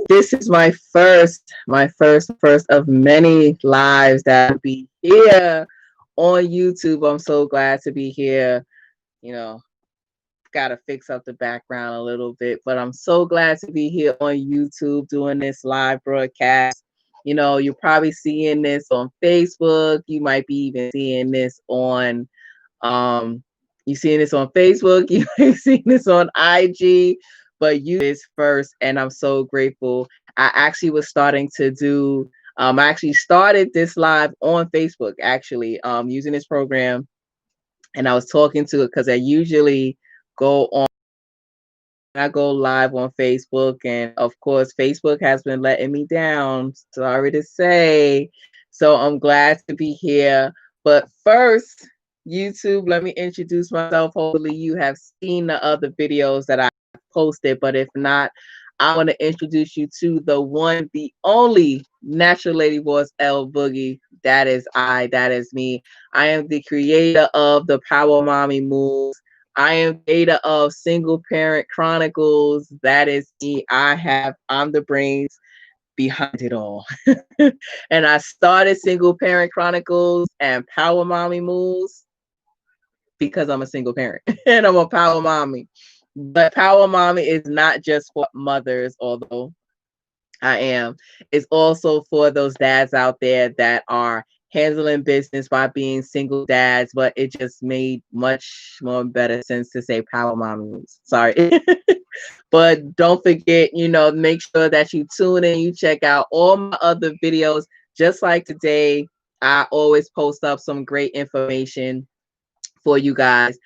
This is my first of many lives that will be here on YouTube. I'm so glad to be here. You know, got to fix up the background a little bit, but I'm so glad to be here on YouTube doing this live broadcast. You're probably seeing this on Facebook. You might be even seeing this on um, you seeing this on Facebook, you may seeing this on IG, but you this first, and I'm so grateful. I actually was starting to do. I actually started this live on Facebook, actually, using this program, and I was talking to it because I usually go on. I go live on Facebook, and of course, Facebook has been letting me down. Sorry to say. So I'm glad to be here. But first, YouTube, let me introduce myself. Hopefully, you have seen the other videos that I posted, but if not, I want to introduce you to the one, the only Natural Lady Boss L Boogie. That is I. That is me. I am the creator of the Power Mommy Moves. I am creator of Single Parent Chronicles. That is me. I'm the brains behind it all. And I started Single Parent Chronicles and Power Mommy Moves because I'm a single parent and I'm a power mommy. But Power Mommy is not just for mothers, although I am. It's also for those dads out there that are handling business by being single dads, but it just made much more better sense to say power mommies. Sorry. But don't forget, make sure that you tune in, you check out all my other videos. Just like today, I always post up some great information for you guys.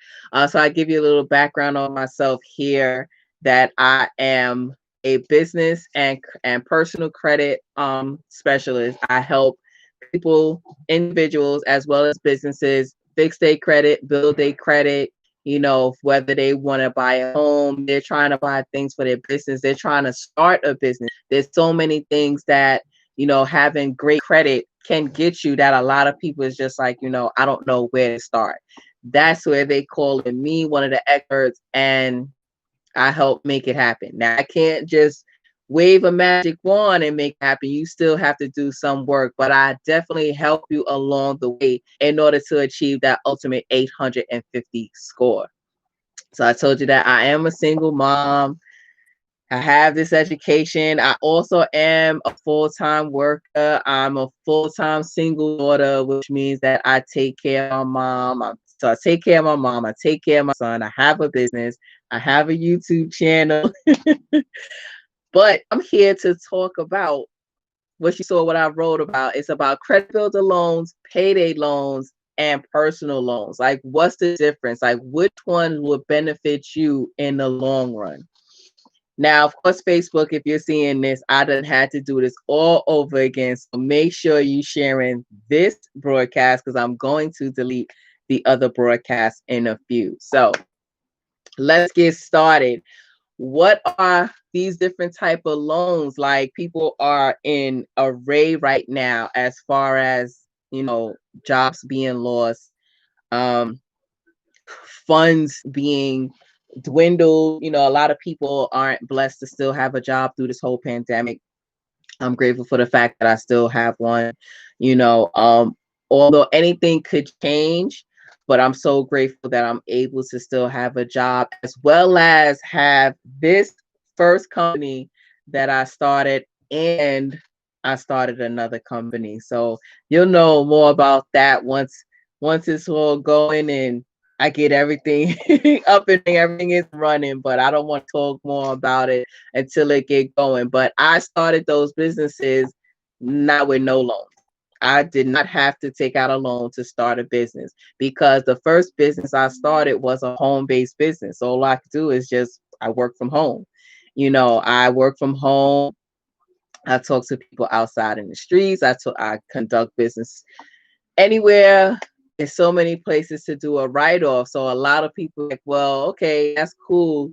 So I give you a little background on myself here that I am a business and personal credit specialist. I help people, individuals, as well as businesses fix their credit, build their credit. Whether they want to buy a home, they're trying to buy things for their business, they're trying to start a business. There's so many things that having great credit can get you that a lot of people is just like, I don't know where to start. That's where they call in me, one of the experts, and I help make it happen. Now, I can't just wave a magic wand and make it happen. You still have to do some work, but I definitely help you along the way in order to achieve that ultimate 850 score. So I told you that I am a single mom. I have this education. I also am a full-time worker. I'm a full-time single daughter, which means that I take care of my mom. So I take care of my mom. I take care of my son. I have a business. I have a YouTube channel. But I'm here to talk about what you saw, what I wrote about. It's about credit builder loans, payday loans, and personal loans. Like, what's the difference? Like, which one will benefit you in the long run? Now, of course, Facebook, if you're seeing this, I done had to do this all over again. So make sure you sharing this broadcast because I'm going to delete the other broadcasts in a few. So let's get started. What are these different type of loans? Like, people are in array right now as far as, jobs being lost, um, funds being dwindled. A lot of people aren't blessed to still have a job through this whole pandemic. I'm grateful for the fact that I still have one. you know um Although anything could change, but I'm so grateful that I'm able to still have a job as well as have this first company that I started, and I started another company. So you'll know more about that once it's all going and I get everything up and everything is running. But I don't want to talk more about it until it get going. But I started those businesses not with no loans. I did not have to take out a loan to start a business because the first business I started was a home-based business. So all I could do is just I work from home. I work from home. I talk to people outside in the streets. I conduct business anywhere. There's so many places to do a write-off. So a lot of people are like, well, okay, that's cool,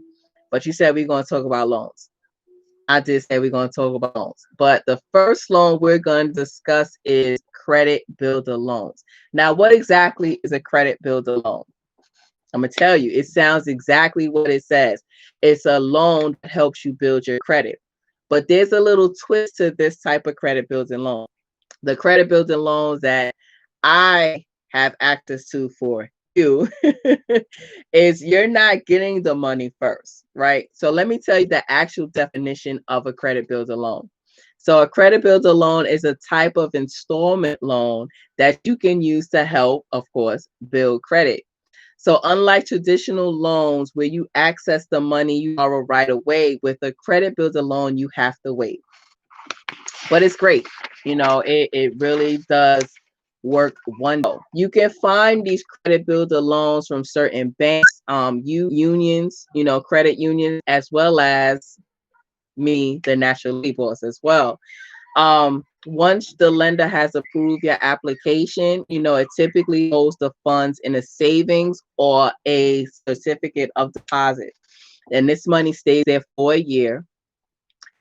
but you said we're going to talk about loans. I did say we're going to talk about loans, but the first loan we're going to discuss is credit builder loans. Now, what exactly is a credit builder loan? I'm gonna tell you, it sounds exactly what it says. It's a loan that helps you build your credit. But there's a little twist to this type of credit building loan. The credit building loans that I have access to for you is you're not getting the money first, right? So let me tell you the actual definition of a credit builder loan. So a credit builder loan is a type of installment loan that you can use to help, of course, build credit. So unlike traditional loans where you access the money you borrow right away, with a credit builder loan, you have to wait. But it's great. It really does work wonders. You can find these credit builder loans from certain banks, unions, credit unions, as well as the national lead boss as well. Once the lender has approved your application, it typically holds the funds in a savings or a certificate of deposit. And this money stays there for a year.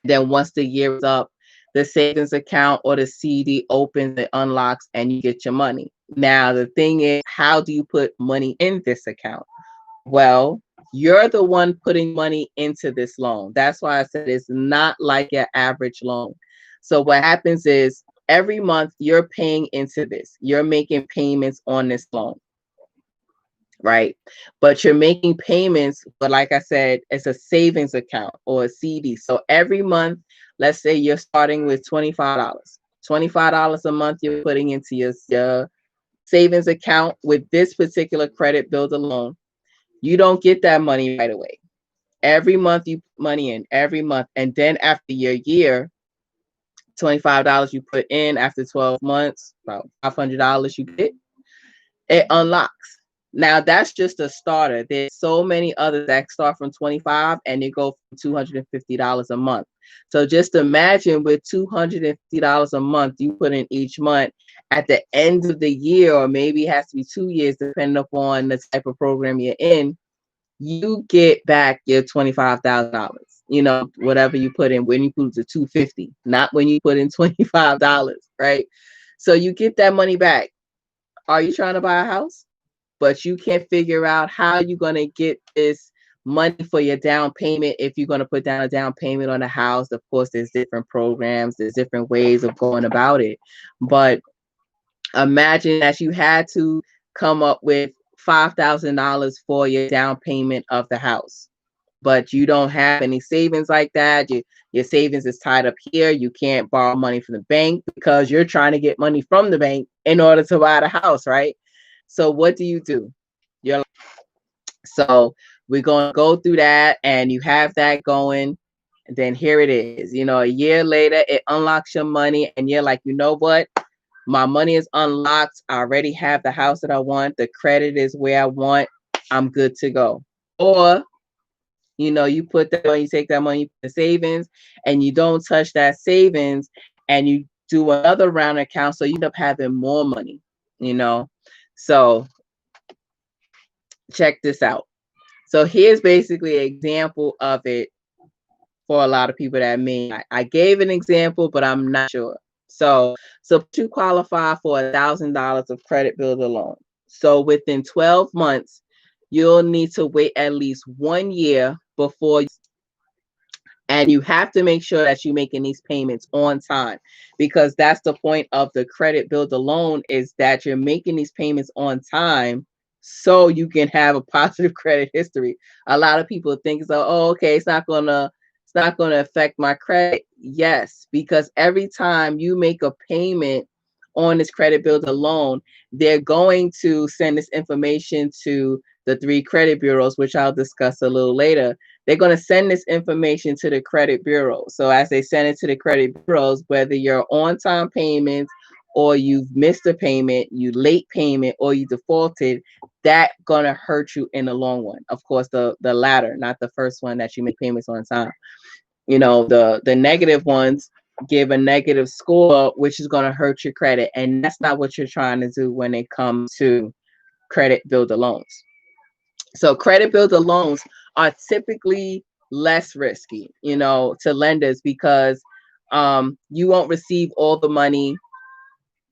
Then once the year is up, the savings account or the CD opens, it unlocks, and you get your money. Now, the thing is, how do you put money in this account? Well, you're the one putting money into this loan. That's why I said it's not like your average loan. So what happens is every month you're paying into this. You're making payments on this loan, right? But you're making payments, but like I said, it's a savings account or a CD. So every month, let's say you're starting with $25. $25 a month you're putting into your savings account with this particular credit builder loan. You don't get that money right away. Every month you put money in, every month. And then after your year, $25 you put in, after 12 months, about $500 you get, it unlocks. Now that's just a starter. There's so many others that start from 25 and they go from $250 a month. So just imagine with $250 a month you put in each month, at the end of the year, or maybe it has to be 2 years, depending upon the type of program you're in, you get back your $25,000. Whatever you put in, when you put the 250, not when you put in $25, right? So you get that money back. Are you trying to buy a house? But you can't figure out how you're going to get this money for your down payment. If you're going to put down a down payment on a house, of course, there's different programs, there's different ways of going about it. But imagine that you had to come up with $5,000 for your down payment of the house, but you don't have any savings like that. Your savings is tied up here. You can't borrow money from the bank because you're trying to get money from the bank in order to buy the house, right? So what do? So we're going to go through that, and you have that going. And then here it is. A year later, it unlocks your money, and you're like, you know what? My money is unlocked. I already have the house that I want. The credit is where I want. I'm good to go. Or, you put that money, you take that money, the savings, and you don't touch that savings, and you do another round account. So you end up having more money, So check this out. So here's basically an example of it for a lot of people that I gave an example, but I'm not sure. So to qualify for $1,000 of credit builder loan. So within 12 months, you'll need to wait at least 1 year before, and you have to make sure that you're making these payments on time, because that's the point of the credit builder loan, is that you're making these payments on time so you can have a positive credit history. A lot of people think, so, oh, okay, it's not gonna affect my credit. Yes, because every time you make a payment on this credit builder loan, they're going to send this information to the 3 credit bureaus, which I'll discuss a little later. They're going to send this information to the credit bureau. So as they send it to the credit bureaus, whether you're on time payments or you've missed a payment, you late payment, or you defaulted, that going to hurt you in the long run. Of course, the latter, not the first one, that you make payments on time. The negative ones give a negative score, which is going to hurt your credit. And that's not what you're trying to do when it comes to credit builder loans. So credit builder loans are typically less risky, to lenders, because you won't receive all the money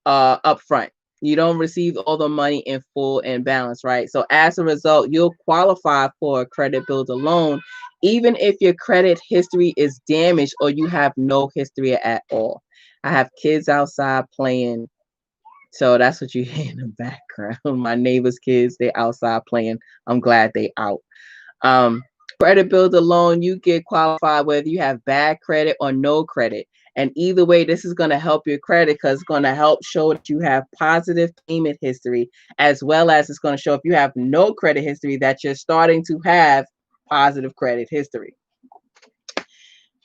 up front. You don't receive all the money in full and balance, right? So as a result, you'll qualify for a credit builder loan, even if your credit history is damaged or you have no history at all. I have kids outside playing, so that's what you hear in the background. My neighbor's kids, they outside playing. I'm glad they out. Um, Credit builder loan, you get qualified whether you have bad credit or no credit. And either way, this is going to help your credit because it's going to help show that you have positive payment history, as well as it's going to show if you have no credit history that you're starting to have positive credit history.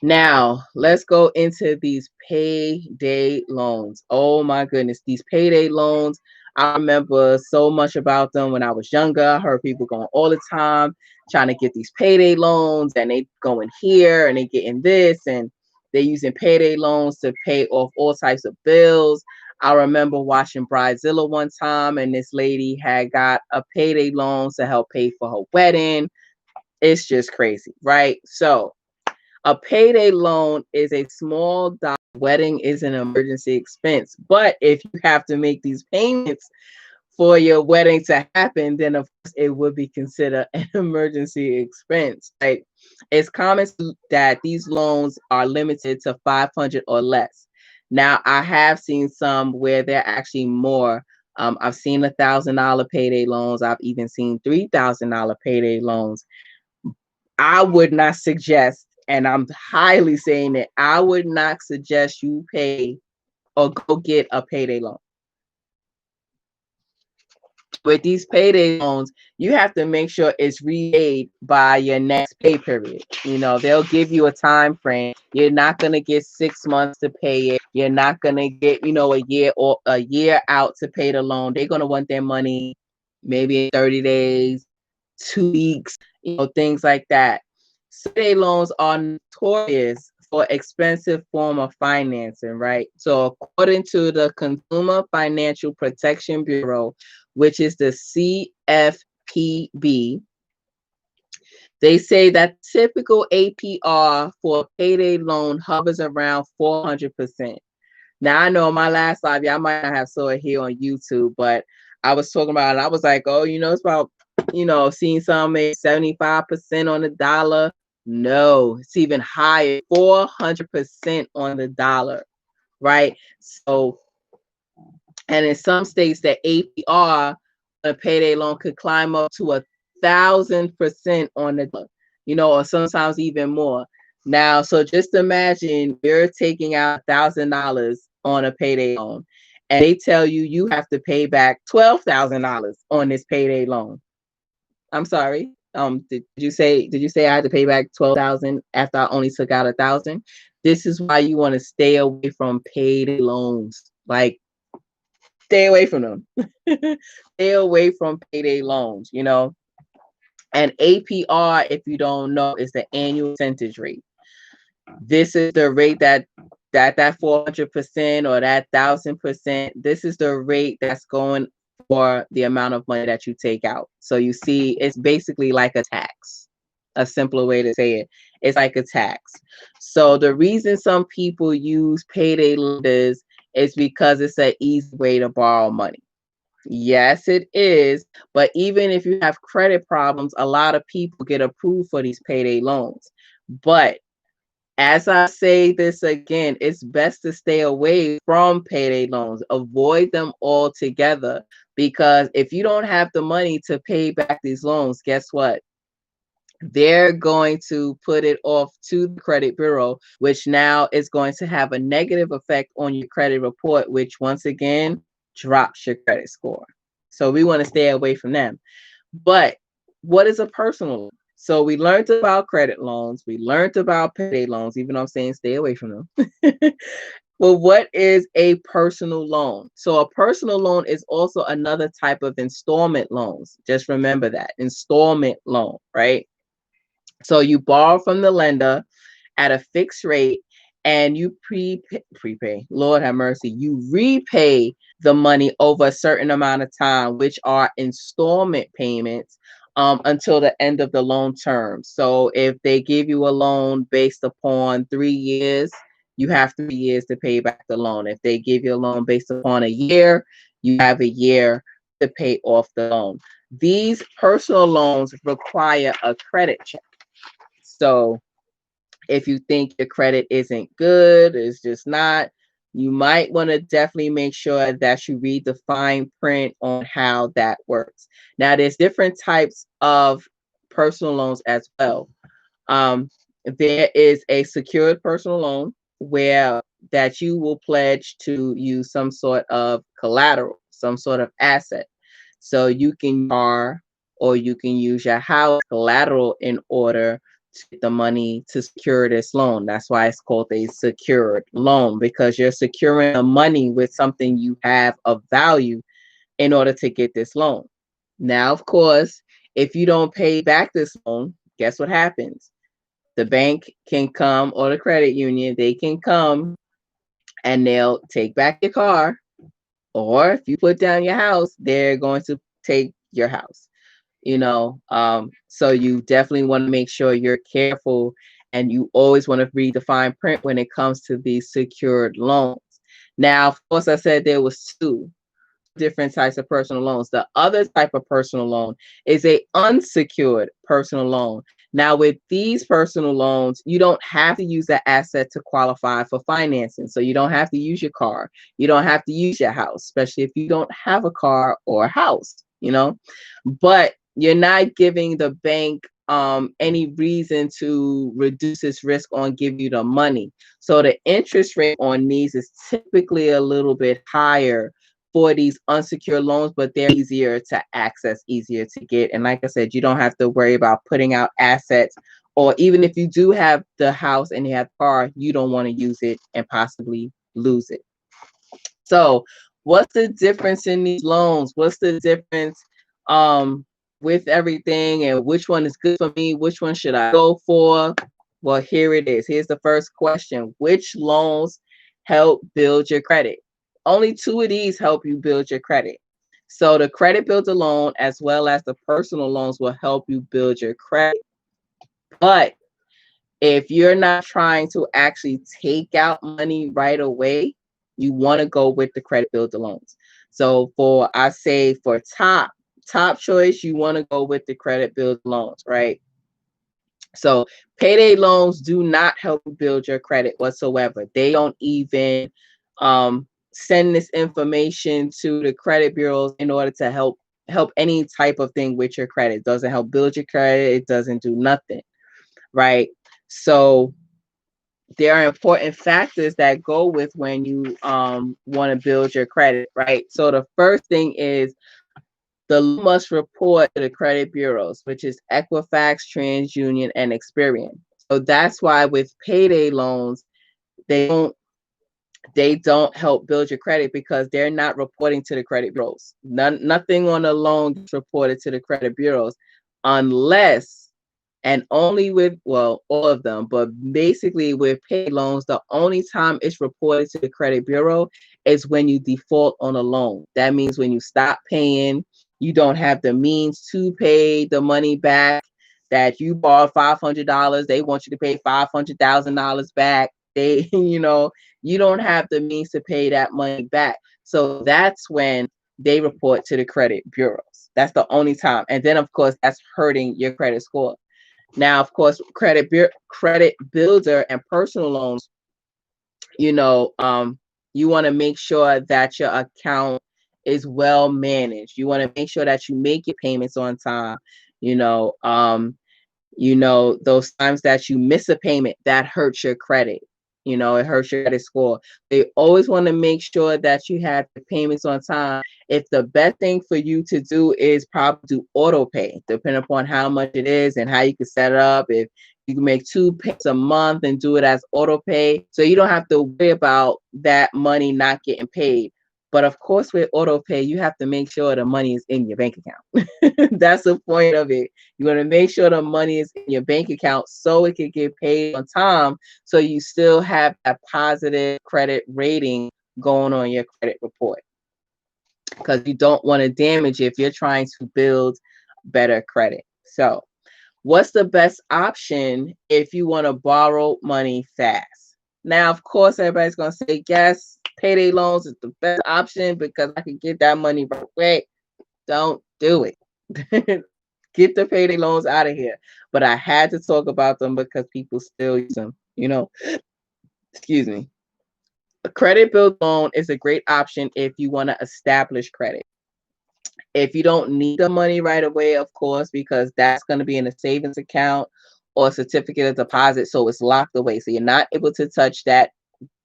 Now, let's go into these payday loans. Oh my goodness, these payday loans. I remember so much about them when I was younger. I heard people going all the time trying to get these payday loans, and they going here and they getting this, and they're using payday loans to pay off all types of bills. I remember watching Bridezilla one time, and this lady had got a payday loan to help pay for her wedding. It's just crazy, right? So a payday loan is a small dollar. Wedding is an emergency expense. But if you have to make these payments for your wedding to happen, then of course it would be considered an emergency expense. Right? It's common that these loans are limited to 500 or less. Now, I have seen some where they're actually more. I've seen $1,000 payday loans. I've even seen $3,000 payday loans. I would not suggest, and I'm highly saying that I would not suggest you pay or go get a payday loan. With these payday loans, you have to make sure it's repaid by your next pay period. You know, they'll give you a time frame. You're not going to get 6 months to pay it. You're not going to get, a year or a year out to pay the loan. They're going to want their money maybe in 30 days, 2 weeks, things like that. Payday loans are notorious for expensive form of financing, right? So according to the Consumer Financial Protection Bureau, which is the CFPB, they say that typical APR for a payday loan hovers around 400%. Now, I know in my last live, y'all might not have saw it here on YouTube, but I was talking about it. I was like, oh, it's about, seeing some 75% on the dollar. No, it's even higher, 400% on the dollar, right? So, and in some states, the APR, a payday loan could climb up to 1,000% on the dollar, or sometimes even more. Now, so just imagine you're taking out $1,000 on a payday loan, and they tell you have to pay back $12,000 on this payday loan. I'm sorry. Did you say I had to pay back 12,000 after I only took out 1,000? This is why you want to stay away from payday loans. Like, stay away from them. Stay away from payday loans. And APR, if you don't know, is the annual percentage rate. This is the rate that 400% or that 1,000%. This is the rate that's going for the amount of money that you take out. So you see, it's basically like a tax. A simpler way to say it, it's like a tax. So the reason some people use payday lenders is because it's an easy way to borrow money. Yes, it is. But even if you have credit problems, a lot of people get approved for these payday loans. But as I say this again, it's best to stay away from payday loans. Avoid them altogether, because if you don't have the money to pay back these loans, guess what? They're going to put it off to the credit bureau, which now is going to have a negative effect on your credit report, which once again drops your credit score. So we want to stay away from them. But what is a personal loan? So we learned about credit loans. We learned about payday loans, even though I'm saying stay away from them. Well, what is a personal loan? So a personal loan is also another type of installment loans. Just remember that, installment loan, right? So you borrow from the lender at a fixed rate, and you prepay, Lord have mercy, you repay the money over a certain amount of time, which are installment payments, until the end of the loan term. So if they give you a loan based upon 3 years, you have 3 years to pay back the loan. If they give you a loan based upon a year, you have a year to pay off the loan. These personal loans require a credit check. So if you think your credit isn't good, it's just not, you might want to definitely make sure that you read the fine print on how that works. Now, there's different types of personal loans as well. There is a secured personal loan where that you will pledge to use some sort of collateral, some sort of asset. So you can borrow or you can use your house collateral in order to get the money to secure this loan. That's why it's called a secured loan, because you're securing the money with something you have of value in order to get this loan. Now, of course, if you don't pay back this loan, guess what happens? The bank can come, or the credit union, they can come and they'll take back your car. Or if you put down your house, they're going to take your house. So you definitely want to make sure you're careful, and you always want to read the fine print when it comes to these secured loans. Now, of course, I said there was two different types of personal loans. The other type of personal loan is a unsecured personal loan. Now, with these personal loans, you don't have to use the asset to qualify for financing. So you don't have to use your car. You don't have to use your house, especially if you don't have a car or a house, but you're not giving the bank any reason to reduce its risk on give you the money. So the interest rate on these is typically a little bit higher for these unsecured loans, but they're easier to access, easier to get. And like I said, you don't have to worry about putting out assets, or even if you do have the house and you have a car, you don't want to use it and possibly lose it. So what's the difference in these loans? What's the difference with everything, and which one is good for me? Which one should I go for? Well, here it is. Here's the first question. Which loans help build your credit? Only two of these help you build your credit. So the credit builder loan as well as the personal loans will help you build your credit. But if you're not trying to actually take out money right away, you want to go with the credit builder loans. So for top choice, you want to go with the credit builder loans, right? So payday loans do not help build your credit whatsoever. They don't even send this information to the credit bureaus in order to help any type of thing with your credit. It doesn't help build your credit. It doesn't do nothing, right? So there are important factors that go with when you want to build your credit, right? So the first thing is the loan must report to the credit bureaus, which is Equifax, TransUnion, and Experian. So that's why with payday loans, they don't help build your credit because they're not reporting to the credit bureaus. Nothing on the loan is reported to the credit bureaus unless, and only with, well, all of them, but basically with pay loans, the only time it's reported to the credit bureau is when you default on a loan. That means when you stop paying, you don't have the means to pay the money back, that you borrowed $500, they want you to pay $500,000 back. They, you don't have the means to pay that money back. So that's when they report to the credit bureaus. That's the only time. And then, of course, that's hurting your credit score. Now, of course, credit builder and personal loans, you want to make sure that your account is well managed. You want to make sure that you make your payments on time. Those times that you miss a payment, that hurts your credit. It hurts your credit score. They always want to make sure that you have the payments on time. If the best thing for you to do is probably do auto pay, depending upon how much it is and how you can set it up. If you can make 2 payments a month and do it as auto pay, so you don't have to worry about that money not getting paid. But of course, with auto pay, you have to make sure the money is in your bank account. That's the point of it. You want to make sure the money is in your bank account so it can get paid on time, so you still have a positive credit rating going on your credit report, because you don't want to damage it if you're trying to build better credit. So what's the best option if you want to borrow money fast? Now, of course, everybody's going to say, yes, payday loans is the best option because I can get that money right away. Don't do it. Get the payday loans out of here. But I had to talk about them because people still use them, excuse me. A credit build loan is a great option if you want to establish credit. If you don't need the money right away, of course, because that's going to be in a savings account or a certificate of deposit, so it's locked away. So you're not able to touch that.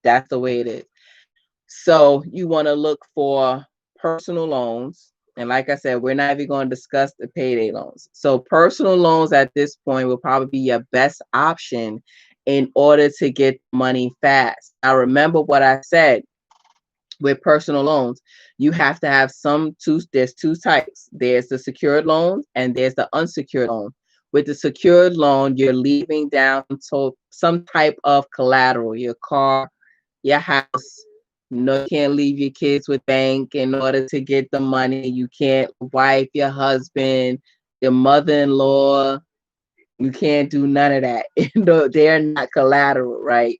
That's the way it is. So you want to look for personal loans. And like I said, we're not even going to discuss the payday loans. So personal loans at this point will probably be your best option in order to get money fast. Now, remember what I said with personal loans. You have to have there's two types. There's the secured loans and there's the unsecured loan. With the secured loan, you're leaving down to some type of collateral, your car, your house. No, you can't leave your kids with bank in order to get the money. You can't wife, your husband, your mother-in-law. You can't do none of that. They're not collateral, right?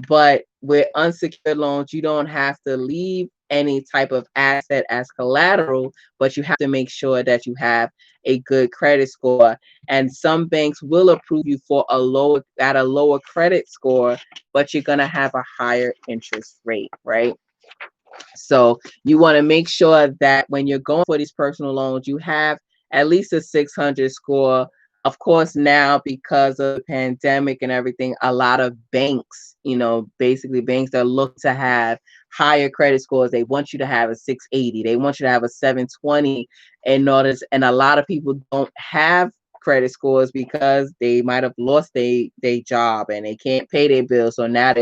But with unsecured loans, you don't have to leave any type of asset as collateral, but you have to make sure that you have a good credit score. And some banks will approve you for a lower credit score, but you're gonna have a higher interest rate, right? So you want to make sure that when you're going for these personal loans, you have at least a 600 score. Of course, now because of the pandemic and everything, a lot of banks, basically banks that look to have higher credit scores, they want you to have a 680. They want you to have a 720 and a lot of people don't have credit scores because they might have lost their job and they can't pay their bills. So now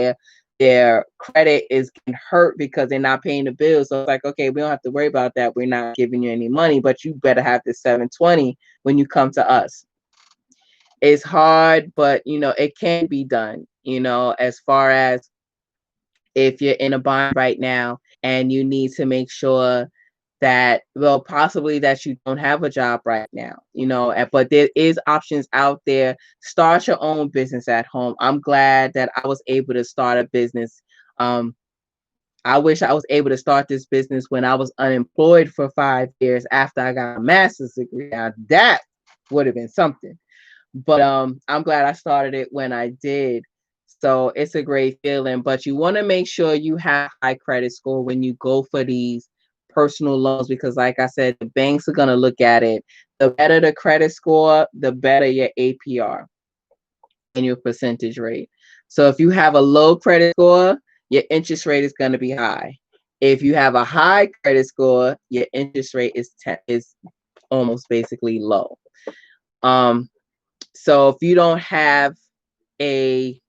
their credit is getting hurt because they're not paying the bills. So it's like, okay, we don't have to worry about that. We're not giving you any money, but you better have the 720 when you come to us. It's hard, but it can be done, as far as if you're in a bind right now and you need to make sure that, well, possibly that you don't have a job right now, but there is options out there. Start your own business at home. I'm glad that I was able to start a business. I wish I was able to start this business when I was unemployed for 5 years after I got a master's degree. Now that would have been something. But I'm glad I started it when I did. So it's a great feeling. But you want to make sure you have high credit score when you go for these personal loans, because like I said, the banks are going to look at it. The better the credit score, the better your APR and your percentage rate. So if you have a low credit score, your interest rate is going to be high. If you have a high credit score, your interest rate is almost basically low. So if you don't have if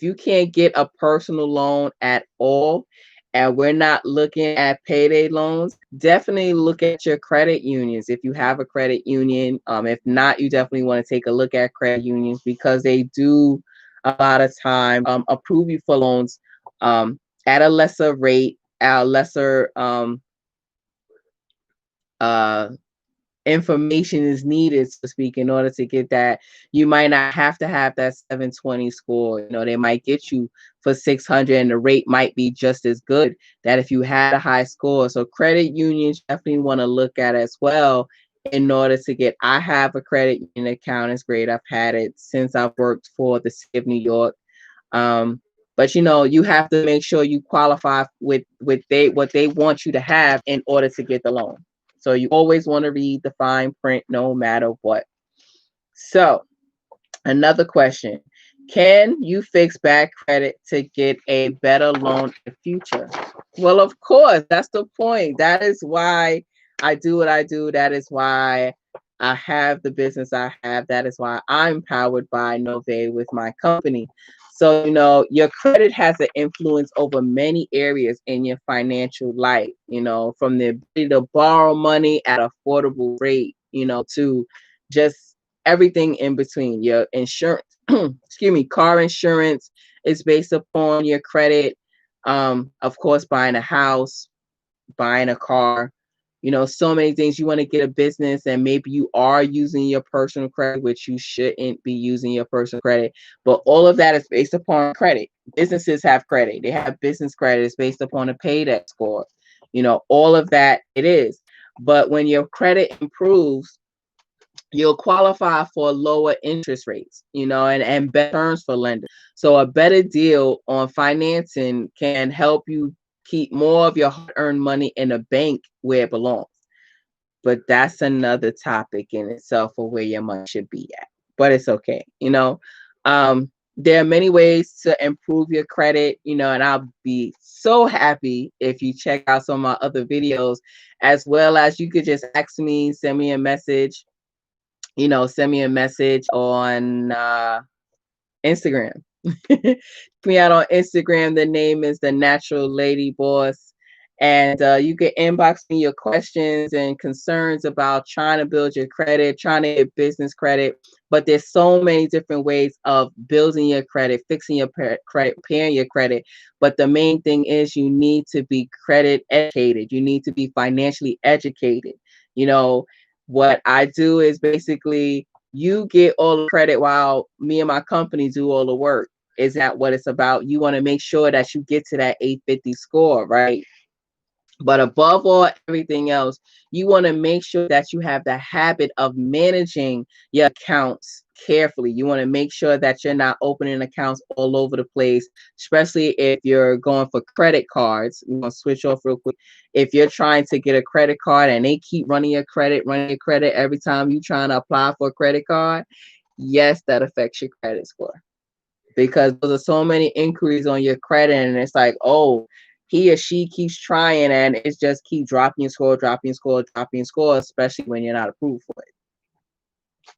you can't get a personal loan at all, and we're not looking at payday loans, definitely look at your credit unions. If you have a credit union, if not, you definitely want to take a look at credit unions because they do a lot of time approve you for loans at a lesser rate, at a lesser information is needed, so to speak, in order to get that. You might not have to have that 720 score. They might get you for 600 and the rate might be just as good that if you had a high score. So credit unions definitely want to look at as well in order to get. I have a credit union account. It's great. I've had it since I've worked for the city of New York. But you have to make sure you qualify with what they want you to have in order to get the loan. So you always want to read the fine print no matter what. So another question. Can you fix bad credit to get a better loan in the future? Well, of course, that's the point. That is why I do what I do. That is why I have the business I have. That is why I'm powered by Nove with my company. So, your credit has an influence over many areas in your financial life, from the ability to borrow money at affordable rate, to just everything in between. Your insurance, excuse me, car insurance is based upon your credit. Of course, buying a house, buying a car, so many things. You want to get a business and maybe you are using your personal credit, which you shouldn't be using your personal credit, but all of that is based upon credit. businesses have credit. They have business credit. It's based upon a PayDay score. All of that it is. But when your credit improves, you'll qualify for lower interest rates, and better terms for lenders. So a better deal on financing can help you keep more of your hard-earned money in a bank where it belongs. But that's another topic in itself for where your money should be at. But it's okay. There are many ways to improve your credit, and I'll be so happy if you check out some of my other videos, as well as you could just ask me, send me a message, on Instagram. Check me out on Instagram. The name is The Natural Lady Boss. And you can inbox me your questions and concerns about trying to build your credit, trying to get business credit. But there's so many different ways of building your credit, fixing your credit, paying your credit. But the main thing is you need to be credit educated. You need to be financially educated. What I do is basically you get all the credit while me and my company do all the work. Is that what it's about? You want to make sure that you get to that 850 score, right? But above all, everything else, you want to make sure that you have the habit of managing your accounts carefully. You want to make sure that you're not opening accounts all over the place, especially if you're going for credit cards. We're going to switch off real quick. If you're trying to get a credit card and they keep running your credit every time you're trying to apply for a credit card, yes, that affects your credit score. Because there's so many inquiries on your credit, and it's like, oh, he or she keeps trying, and it's just keep dropping your score, especially when you're not approved for it.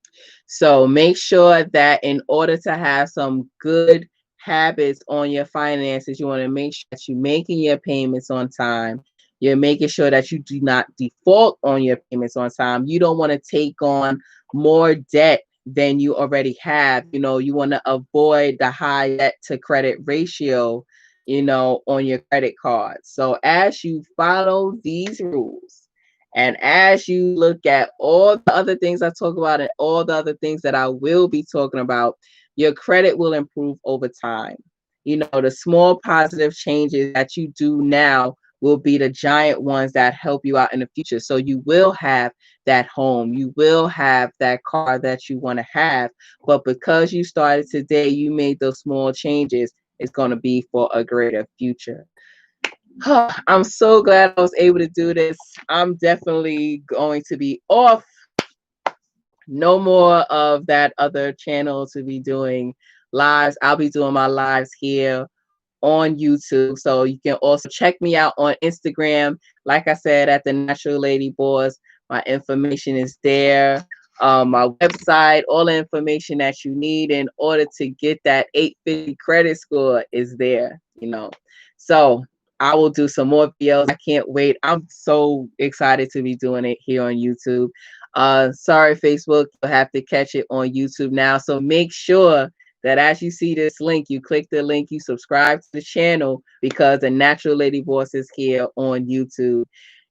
So make sure that in order to have some good habits on your finances, you want to make sure that you're making your payments on time. You're making sure that you do not default on your payments on time. You don't want to take on more debt than you already have. You want to avoid the high debt to credit ratio, on your credit card. So as you follow these rules, and as you look at all the other things I talk about and all the other things that I will be talking about, your credit will improve over time. The small positive changes that you do now will be the giant ones that help you out in the future. So you will have that home, you will have that car that you want to have. But because you started today, you made those small changes, it's going to be for a greater future. I'm so glad I was able to do this. I'm definitely going to be off. No more of that other channel to be doing lives. I'll be doing my lives here on YouTube. So you can also check me out on Instagram. Like I said, at The Natural Lady Boss, my information is there. My website, all the information that you need in order to get that 850 credit score is there, So I will do some more videos. I can't wait. I'm so excited to be doing it here on YouTube. Sorry, Facebook, you'll have to catch it on YouTube now. So make sure that as you see this link, you click the link, you subscribe to the channel, because The Natural Lady Boss is here on YouTube.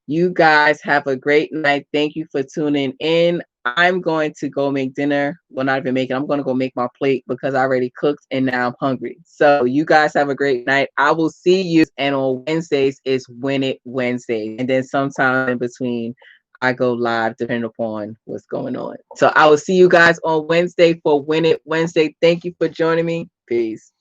You guys have a great night. Thank you for tuning in. I'm going to go make dinner. Well, not even make it. I'm going to go make my plate because I already cooked and now I'm hungry. So you guys have a great night. I will see you. And on Wednesdays is Win It Wednesday. And then sometime in between, I go live depending upon what's going on. So I will see you guys on Wednesday for Win It Wednesday. Thank you for joining me. Peace.